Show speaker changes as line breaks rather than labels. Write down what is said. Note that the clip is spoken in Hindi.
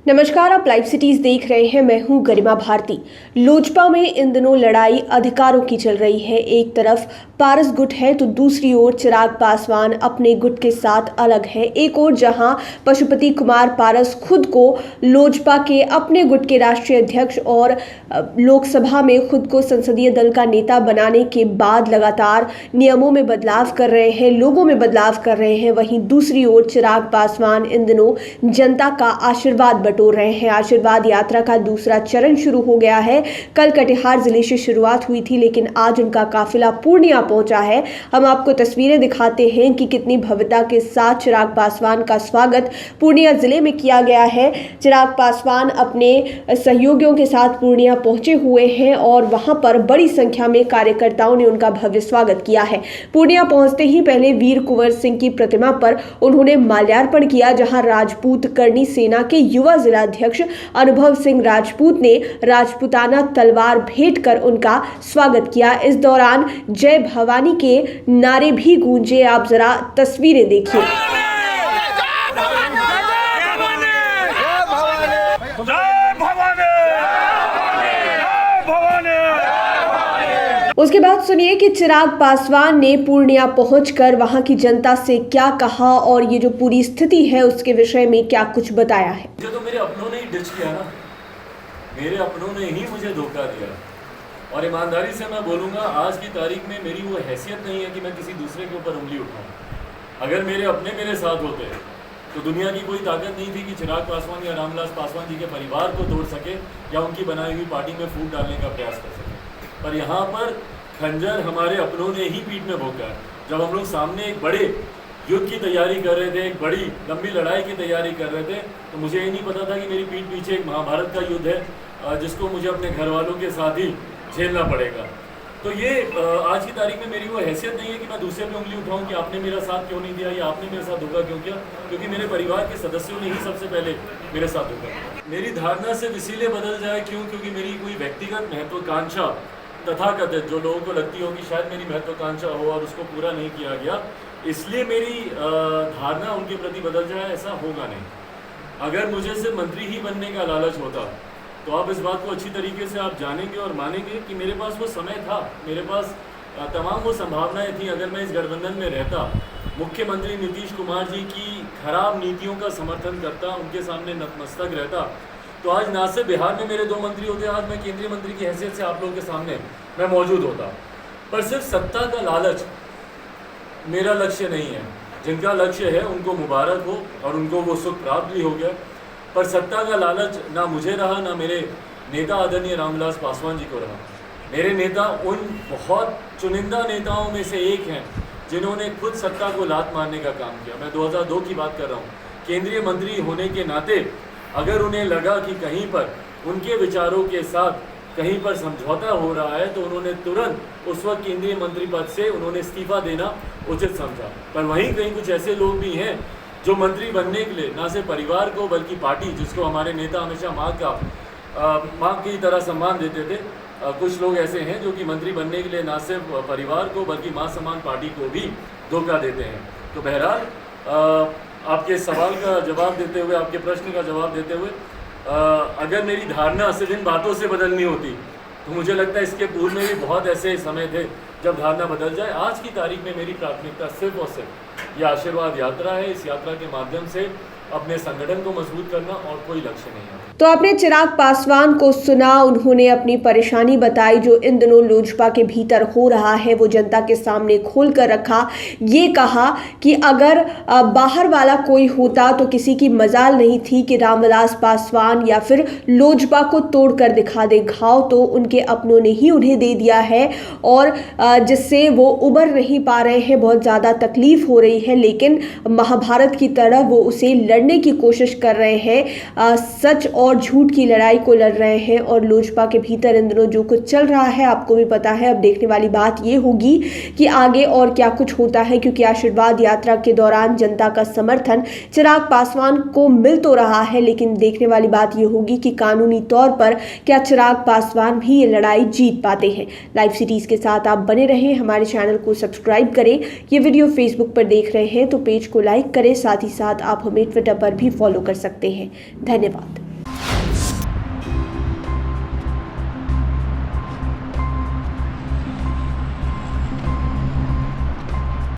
नमस्कार, आप लाइव सिटीज देख रहे हैं। मैं हूं गरिमा भारती। लोजपा में इन दिनों लड़ाई अधिकारों की चल रही है। एक तरफ पारस गुट है तो दूसरी ओर चिराग पासवान अपने गुट के साथ अलग है। एक ओर जहां पशुपति कुमार पारस खुद को लोजपा के अपने गुट के राष्ट्रीय अध्यक्ष और लोकसभा में खुद को संसदीय दल का नेता बनाने के बाद लगातार नियमों में बदलाव कर रहे हैं, लोगों में बदलाव कर रहे हैं, वहीं दूसरी ओर चिराग पासवान इन दिनों जनता का आशीर्वाद बटोर रहे हैं। आशीर्वाद यात्रा का दूसरा चरण शुरू हो गया है। कल कटिहार जिले से शुरुआत हुई थी, लेकिन आज उनका काफिला पूर्णिया पहुंचा है। हम आपको तस्वीरें दिखाते हैं कि कितनी भव्यता के साथ चिराग पासवान का स्वागत पूर्णिया जिले में किया गया है। चिराग पासवान अपने सहयोगियों के साथ पूर्णिया पहुंचे हुए हैं और वहां पर बड़ी संख्या में कार्यकर्ताओं ने उनका भव्य स्वागत किया है। पूर्णिया पहुंचते ही पहले वीर कुंवर सिंह की प्रतिमा पर उन्होंने माल्यार्पण किया, जहां राजपूत करनी सेना के युवा जिलाध्यक्ष अनुभव सिंह राजपूत ने राजपूताना तलवार भेंट कर उनका स्वागत किया। इस दौरान जय भवानी के नारे भी गूंजे। आप जरा तस्वीरें देखिए। उसके बाद सुनिए कि चिराग पासवान ने पूर्णिया पहुंचकर वहां की जनता से क्या कहा और ये जो पूरी स्थिति है उसके विषय में क्या कुछ बताया है।
मुझे तो मेरे अपनों ने ही डिच किया ना, मेरे अपनों ने ही मुझे धोखा दिया। और ईमानदारी से मैं बोलूँगा, आज की तारीख में मेरी वो हैसियत नहीं है कि मैं किसी दूसरे के ऊपर उंगली उठाऊँ। अगर मेरे अपने मेरे साथ होते तो दुनिया की कोई ताकत नहीं थी कि चिराग पासवान या रामविलास पासवान जी के परिवार को तोड़ सके या उनकी बनाई हुई पार्टी में फूट डालने का प्रयास कर सके। पर यहाँ पर खंजर हमारे अपनों ने ही पीठ में भोंका है। जब हम लोग सामने एक बड़े युद्ध की तैयारी कर रहे थे, एक बड़ी लंबी लड़ाई की तैयारी कर रहे थे, तो मुझे ये नहीं पता था कि मेरी पीठ पीछे एक महाभारत का युद्ध है जिसको मुझे अपने घर वालों के साथ ही झेलना पड़ेगा। तो ये आज की तारीख में मेरी वो हैसियत नहीं है कि मैं दूसरे पे उंगली उठाऊं कि आपने मेरा साथ क्यों नहीं दिया या आपने मेरे साथ धोखा क्यों किया, क्योंकि मेरे परिवार के सदस्यों ने ही सबसे पहले मेरे साथ धोखा किया। मेरी धारणा से इसीलिए बदल जाए क्यों, क्योंकि मेरी कोई व्यक्तिगत महत्वाकांक्षा तथाकथित जो लोगों को लगती हो कि शायद मेरी महत्वाकांक्षा हो और उसको पूरा नहीं किया गया, इसलिए मेरी धारणा उनके प्रति बदल जाए, ऐसा होगा नहीं। अगर मुझे सिर्फ मंत्री ही बनने का लालच होता तो आप इस बात को अच्छी तरीके से आप जानेंगे और मानेंगे कि मेरे पास वो समय था, मेरे पास तमाम वो संभावनाएं थी। अगर मैं इस गठबंधन में रहता, मुख्यमंत्री नीतीश कुमार जी की खराब नीतियों का समर्थन करता, उनके सामने नतमस्तक रहता, तो आज ना सिर्फ बिहार में मेरे 2 मंत्री होते, आज मैं केंद्रीय मंत्री की हैसियत से आप लोगों के सामने मैं मौजूद होता। पर सिर्फ सत्ता का लालच मेरा लक्ष्य नहीं है। जिनका लक्ष्य है उनको मुबारक हो और उनको वो सुख प्राप्त भी हो गया। पर सत्ता का लालच ना मुझे रहा, ना मेरे नेता आदरणीय रामविलास पासवान जी को रहा। मेरे नेता उन बहुत चुनिंदा नेताओं में से एक हैं जिन्होंने खुद सत्ता को लात मारने का काम किया। मैं 2002 की बात कर रहा हूँ। केंद्रीय मंत्री होने के नाते अगर उन्हें लगा कि कहीं पर उनके विचारों के साथ कहीं पर समझौता हो रहा है, तो उन्होंने तुरंत उस वक्त केंद्रीय मंत्री पद से उन्होंने इस्तीफा देना उचित समझा। पर वहीं कहीं कुछ ऐसे लोग भी हैं जो मंत्री बनने के लिए ना सिर्फ परिवार को बल्कि पार्टी, जिसको हमारे नेता हमेशा माँ की तरह सम्मान देते थे, कुछ लोग ऐसे हैं जो कि मंत्री बनने के लिए ना सिर्फ परिवार को बल्कि माँ समान पार्टी को भी धोखा देते हैं। तो बहरहाल आपके सवाल का जवाब देते हुए, आपके प्रश्न का जवाब देते हुए, अगर मेरी धारणा सिर्फ इन बातों से बदलनी होती तो मुझे लगता है इसके पूर्व में भी बहुत ऐसे समय थे जब धारणा बदल जाए। आज की तारीख में मेरी प्राथमिकता सिर्फ और सिर्फ यह आशीर्वाद यात्रा है। इस यात्रा के माध्यम से अपने संगठन को मजबूत करना और कोई लक्ष्य नहीं है।
तो आपने चिराग पासवान को सुना, उन्होंने अपनी परेशानी बताई जो इन दिनों लोजपा के भीतर हो रहा है वो जनता के सामने खोल कर रखा। ये कहा कि अगर बाहर वाला कोई होता तो किसी की मजाल नहीं थी कि रामविलास पासवान या फिर लोजपा को तोड़ कर दिखा दे। घाव तो उनके अपनों ने ही उन्हें दे दिया है और जिससे वो उबर नहीं पा रहे हैं, बहुत ज़्यादा तकलीफ हो रही है। लेकिन महाभारत की तरह वो उसे लड़ने की कोशिश कर रहे हैं, सच और झूठ की लड़ाई को लड़ रहे हैं। और लोजपा के भीतर इन दिनों जो कुछ चल रहा है आपको भी पता है। अब देखने वाली बात ये होगी कि आगे और क्या कुछ होता है, क्योंकि आशीर्वाद यात्रा के दौरान जनता का समर्थन चिराग पासवान को मिल तो रहा है, लेकिन देखने वाली बात ये होगी कि कानूनी तौर पर क्या चिराग पासवान भी ये लड़ाई जीत पाते हैं। लाइव सिटीज के साथ आप बने रहें, हमारे चैनल को सब्सक्राइब करें। ये वीडियो फेसबुक पर देख रहे हैं तो पेज को लाइक करें, साथ ही साथ आप हमें ट्विटर पर भी फॉलो कर सकते हैं। धन्यवाद।